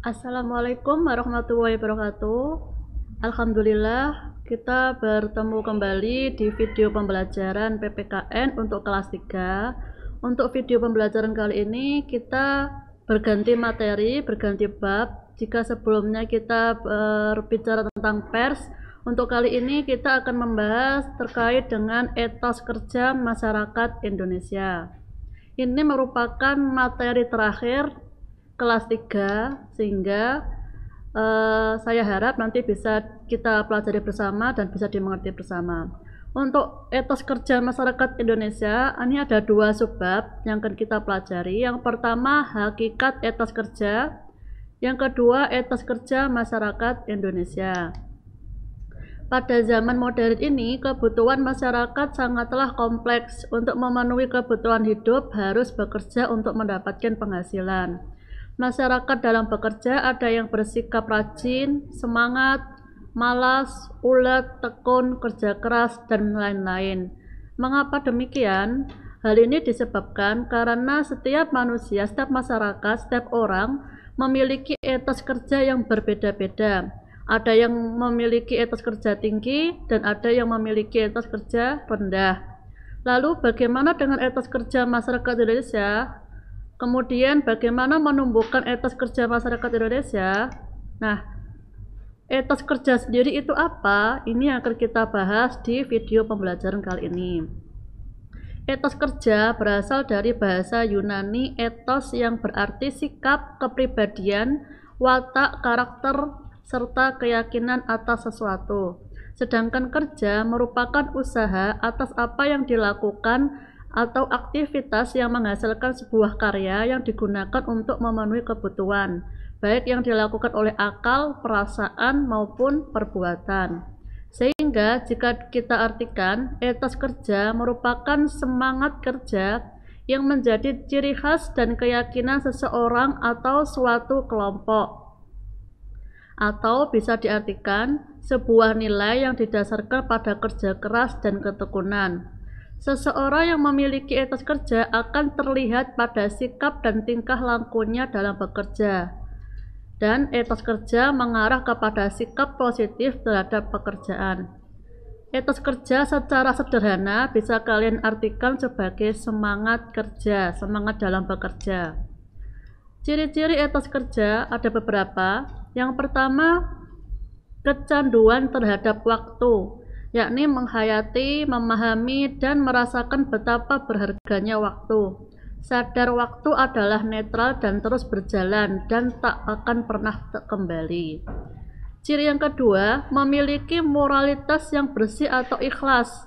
Assalamualaikum warahmatullahi wabarakatuh. Alhamdulillah, kita bertemu kembali di video pembelajaran PPKN untuk kelas 3. Untuk video pembelajaran kali ini kita berganti materi, berganti bab. Jika sebelumnya kita berbicara tentang pers, untuk kali ini kita akan membahas terkait dengan etos kerja masyarakat Indonesia. Ini merupakan materi terakhir kelas 3, sehingga saya harap nanti bisa kita pelajari bersama dan bisa dimengerti bersama. Untuk etos kerja masyarakat Indonesia, ini ada 2 subbab yang akan kita pelajari. Yang pertama, hakikat etos kerja. Yang kedua, etos kerja masyarakat Indonesia. Pada zaman modern ini, kebutuhan masyarakat sangatlah kompleks. Untuk memenuhi kebutuhan hidup harus bekerja untuk mendapatkan penghasilan. Masyarakat dalam bekerja ada yang bersikap rajin, semangat, malas, ulet, tekun, kerja keras, dan lain-lain. Mengapa demikian? Hal ini disebabkan karena setiap manusia, setiap masyarakat, setiap orang memiliki etos kerja yang berbeda-beda. Ada yang memiliki etos kerja tinggi dan ada yang memiliki etos kerja rendah. Lalu bagaimana dengan etos kerja masyarakat Indonesia? Kemudian bagaimana menumbuhkan etos kerja masyarakat Indonesia? Nah, etos kerja sendiri itu apa? Ini yang akan kita bahas di video pembelajaran kali ini. Etos kerja berasal dari bahasa Yunani ethos yang berarti sikap, kepribadian, watak, karakter, serta keyakinan atas sesuatu. Sedangkan kerja merupakan usaha atas apa yang dilakukan atau aktivitas yang menghasilkan sebuah karya yang digunakan untuk memenuhi kebutuhan, baik yang dilakukan oleh akal, perasaan, maupun perbuatan. Sehingga jika kita artikan, etos kerja merupakan semangat kerja yang menjadi ciri khas dan keyakinan seseorang atau suatu kelompok. Atau bisa diartikan sebuah nilai yang didasarkan pada kerja keras dan ketekunan. Seseorang yang memiliki etos kerja akan terlihat pada sikap dan tingkah lakunya dalam bekerja. Dan etos kerja mengarah kepada sikap positif terhadap pekerjaan. Etos kerja secara sederhana bisa kalian artikan sebagai semangat kerja, semangat dalam bekerja. Ciri-ciri etos kerja ada beberapa. Yang pertama, kecanduan terhadap waktu, yakni menghayati, memahami, dan merasakan betapa berharganya waktu. Sadar waktu adalah netral dan terus berjalan dan tak akan pernah kembali. Ciri yang kedua, memiliki moralitas yang bersih atau ikhlas.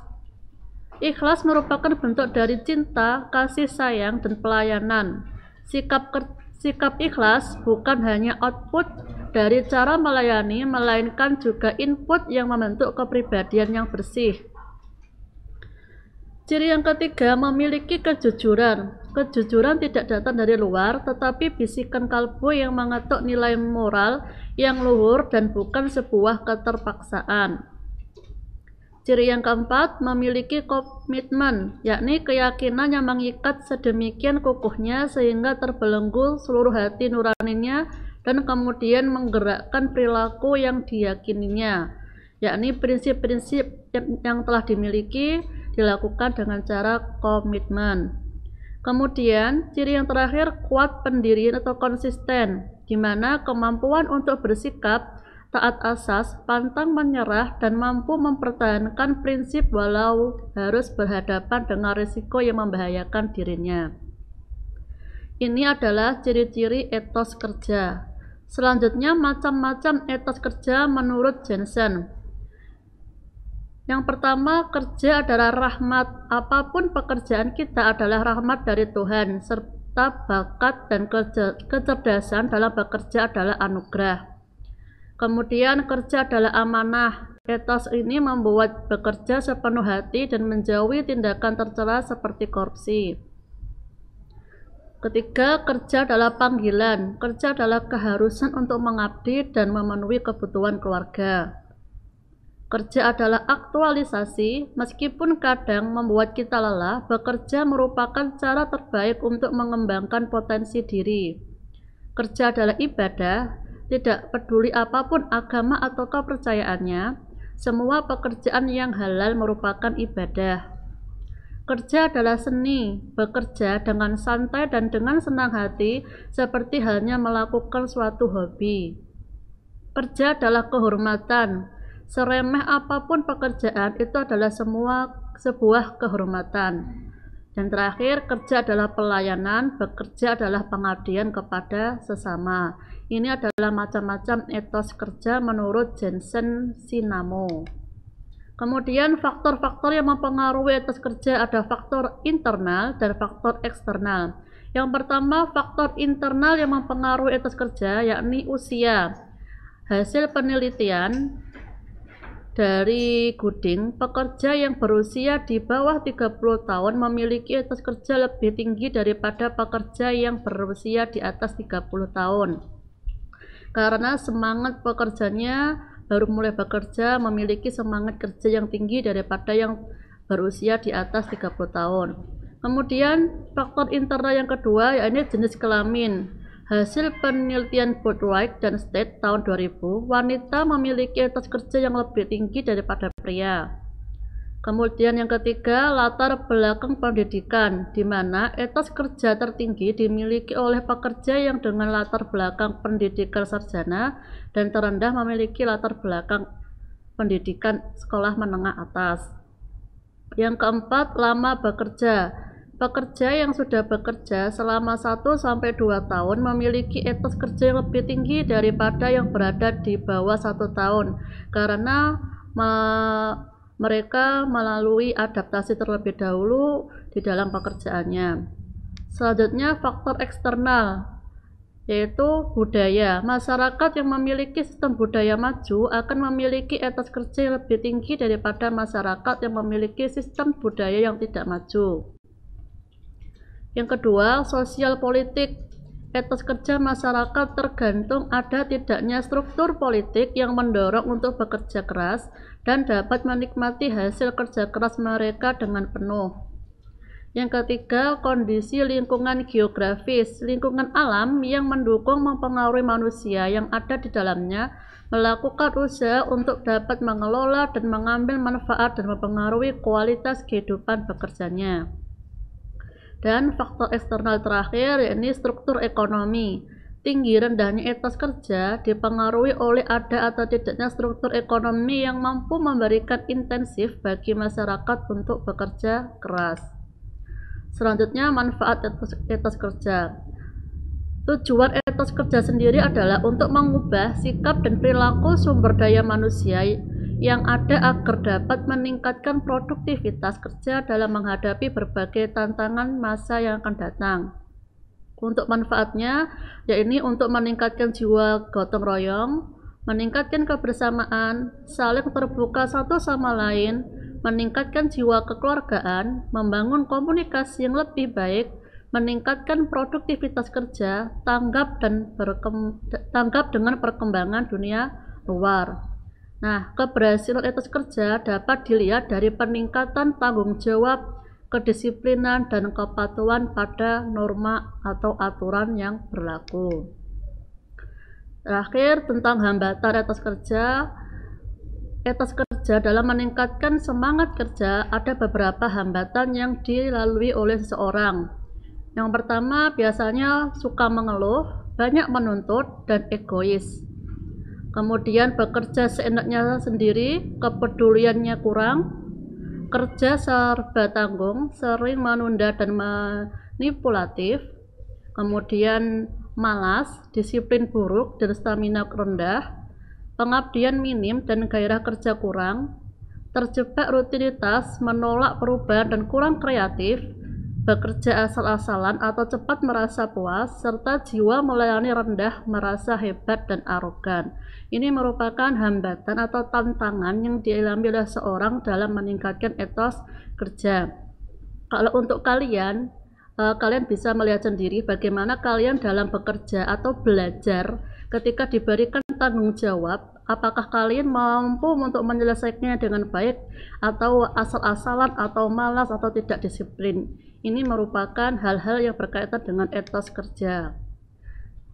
Ikhlas merupakan bentuk dari cinta, kasih sayang, dan pelayanan. Sikap ikhlas bukan hanya output dari cara melayani, melainkan juga input yang membentuk kepribadian yang bersih. Ciri yang ketiga, memiliki kejujuran. Kejujuran tidak datang dari luar, tetapi bisikan kalbu yang mengetuk nilai moral yang luhur dan bukan sebuah keterpaksaan. Ciri yang keempat, memiliki komitmen, yakni keyakinan yang mengikat sedemikian kukuhnya sehingga terbelenggu seluruh hati nuraninya dan kemudian menggerakkan perilaku yang diyakininya, yakni prinsip-prinsip yang telah dimiliki dilakukan dengan cara komitmen. Kemudian, ciri yang terakhir, kuat pendirian atau konsisten, di mana kemampuan untuk bersikap, taat asas, pantang menyerah, dan mampu mempertahankan prinsip walau harus berhadapan dengan risiko yang membahayakan dirinya. Ini adalah ciri-ciri etos kerja. Selanjutnya, macam-macam etos kerja menurut Jensen. Yang pertama, kerja adalah rahmat. Apapun pekerjaan kita adalah rahmat dari Tuhan, serta bakat dan kecerdasan dalam bekerja adalah anugerah. Kemudian, kerja adalah amanah. Etos ini membuat bekerja sepenuh hati dan menjauhi tindakan tercela seperti korupsi. Ketiga, kerja adalah panggilan. Kerja adalah keharusan untuk mengabdi dan memenuhi kebutuhan keluarga. Kerja adalah aktualisasi, meskipun kadang membuat kita lelah, bekerja merupakan cara terbaik untuk mengembangkan potensi diri. Kerja adalah ibadah, tidak peduli apapun agama atau kepercayaannya, semua pekerjaan yang halal merupakan ibadah. Kerja adalah seni, bekerja dengan santai dan dengan senang hati seperti halnya melakukan suatu hobi. Kerja adalah kehormatan, seremeh apapun pekerjaan itu adalah sebuah kehormatan. Dan terakhir, kerja adalah pelayanan, bekerja adalah pengabdian kepada sesama. Ini adalah macam-macam etos kerja menurut Jensen Sinamo. Kemudian faktor-faktor yang mempengaruhi etos kerja ada faktor internal dan faktor eksternal. Yang pertama, faktor internal yang mempengaruhi etos kerja yakni usia. Hasil penelitian dari Gooding, pekerja yang berusia di bawah 30 tahun memiliki etos kerja lebih tinggi daripada pekerja yang berusia di atas 30 tahun. Karena semangat pekerjanya baru mulai bekerja memiliki semangat kerja yang tinggi daripada yang berusia di atas 30 tahun. Kemudian faktor internal yang kedua yaitu jenis kelamin. Hasil penelitian Boatwright dan State tahun 2000, wanita memiliki etos kerja yang lebih tinggi daripada pria. Kemudian yang ketiga, latar belakang pendidikan, di mana etos kerja tertinggi dimiliki oleh pekerja yang dengan latar belakang pendidikan sarjana dan terendah memiliki latar belakang pendidikan sekolah menengah atas. Yang keempat, lama bekerja. Pekerja yang sudah bekerja selama 1-2 tahun memiliki etos kerja yang lebih tinggi daripada yang berada di bawah 1 tahun karena mereka melalui adaptasi terlebih dahulu di dalam pekerjaannya. Selanjutnya faktor eksternal yaitu budaya. Masyarakat yang memiliki sistem budaya maju akan memiliki etos kerja yang lebih tinggi daripada masyarakat yang memiliki sistem budaya yang tidak maju. Yang kedua, sosial politik. Etos kerja masyarakat tergantung ada tidaknya struktur politik yang mendorong untuk bekerja keras dan dapat menikmati hasil kerja keras mereka dengan penuh. Yang ketiga, kondisi lingkungan geografis. Lingkungan alam yang mendukung mempengaruhi manusia yang ada di dalamnya melakukan usaha untuk dapat mengelola dan mengambil manfaat dan mempengaruhi kualitas kehidupan pekerjanya. Dan faktor eksternal terakhir yakni struktur ekonomi. Tinggi rendahnya etos kerja dipengaruhi oleh ada atau tidaknya struktur ekonomi yang mampu memberikan intensif bagi masyarakat untuk bekerja keras. Selanjutnya, manfaat etos kerja. Tujuan etos kerja sendiri adalah untuk mengubah sikap dan perilaku sumber daya manusia yang ada agar dapat meningkatkan produktivitas kerja dalam menghadapi berbagai tantangan masa yang akan datang. Untuk manfaatnya, yaitu untuk meningkatkan jiwa gotong royong, meningkatkan kebersamaan, saling terbuka satu sama lain, meningkatkan jiwa kekeluargaan, membangun komunikasi yang lebih baik, meningkatkan produktivitas kerja, tanggap dengan perkembangan dunia luar. Nah, keberhasilan etos kerja dapat dilihat dari peningkatan tanggung jawab, kedisiplinan, dan kepatuhan pada norma atau aturan yang berlaku. Terakhir, tentang hambatan etos kerja. Etos kerja dalam meningkatkan semangat kerja ada beberapa hambatan yang dilalui oleh seseorang. Yang pertama, biasanya suka mengeluh, banyak menuntut, dan egois. Kemudian bekerja seenaknya sendiri, kepeduliannya kurang, kerja serba tanggung, sering menunda dan manipulatif, kemudian malas, disiplin buruk dan stamina rendah, pengabdian minim dan gairah kerja kurang, terjebak rutinitas, menolak perubahan dan kurang kreatif, bekerja asal-asalan atau cepat merasa puas, serta jiwa melayani rendah, merasa hebat dan arogan. Ini merupakan hambatan atau tantangan yang dialami oleh seorang dalam meningkatkan etos kerja. Kalau untuk kalian bisa melihat sendiri bagaimana kalian dalam bekerja atau belajar ketika diberikan tanggung jawab, apakah kalian mampu untuk menyelesaikannya dengan baik atau asal-asalan atau malas atau tidak disiplin. Ini merupakan hal-hal yang berkaitan dengan etos kerja.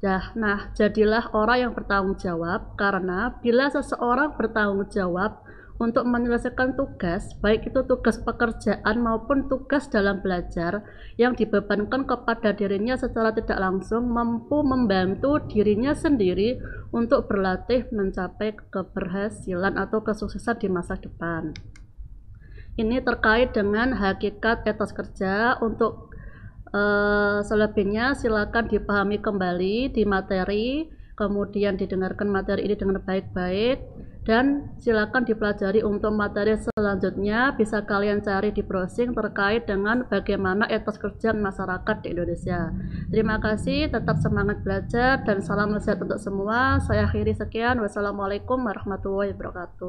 Nah, jadilah orang yang bertanggung jawab, karena bila seseorang bertanggung jawab untuk menyelesaikan tugas, baik itu tugas pekerjaan maupun tugas dalam belajar yang dibebankan kepada dirinya secara tidak langsung, mampu membantu dirinya sendiri untuk berlatih mencapai keberhasilan atau kesuksesan di masa depan. Ini terkait dengan hakikat etos kerja. Untuk selebihnya silakan dipahami kembali di materi, kemudian didengarkan materi ini dengan baik-baik, dan silakan dipelajari untuk materi selanjutnya. Bisa kalian cari di browsing terkait dengan bagaimana etos kerja masyarakat di Indonesia. Terima kasih, tetap semangat belajar dan salam sehat untuk semua. Saya akhiri sekian. Wassalamualaikum warahmatullahi wabarakatuh.